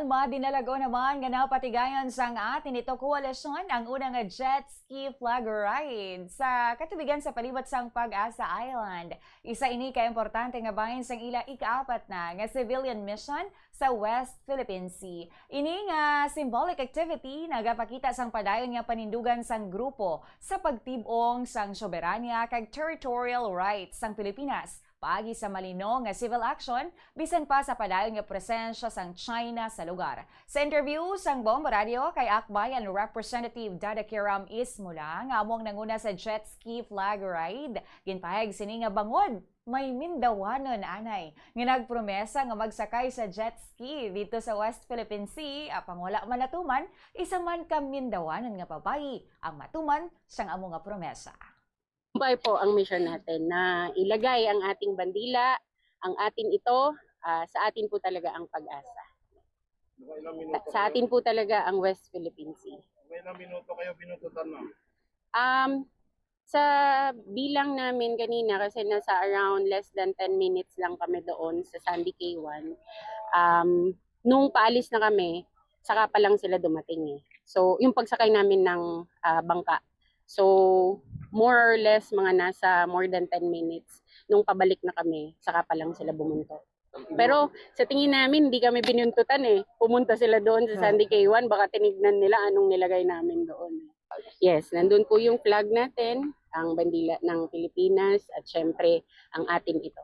Madinalago naman nga napatigayon sang atin ito koalisyon ang unang nga jet ski flag ride sa katubigan sa palibot sang Pag-asa Island. Isa ini ka importante nga bahin sang ila ika-4 na nga civilian mission sa West Philippine Sea. Ini nga symbolic activity nagapakita sang padayon nga panindugan sang grupo sa pagtibong sang soberanya kag territorial rights sang Pilipinas. Paagi sa malino nga civil action, bisan pa sa padayon nga presensya sang China sa lugar. Sa interview sang Bomba Radio kay Akbayan Representative Dada Kiram Ismula nga among nanguna sa jet ski flag ride, ginpahayag sini nga bangod may Mindawanon anay nga nagpromesa nga magsakay sa jet ski dito sa West Philippine Sea apang wala man natuman, isa man ka Mindawanon nga babayi ang matuman sang among nga promesa. Tagumpay po ang mission natin na ilagay ang ating bandila, ang atin ito, sa atin po talaga ang pag-asa. Sa atin po talaga ang West Philippine Sea. May ilang minuto kayo binututan na? Sa bilang namin kanina, kasi nasa around less than 10 minutes lang kami doon sa Sandy K1, nung paalis na kami, saka pa lang sila dumating eh. So, yung pagsakay namin ng bangka. So, more or less mga nasa more than 10 minutes. Nung pabalik na kami, saka pa lang sila bumuntot. Pero sa tingin namin, hindi kami binuntutan eh. Pumunta sila doon sa Sandy K1, baka tinignan nila anong nilagay namin doon. Yes, nandun po yung flag natin, ang bandila ng Pilipinas at syempre ang atin ito.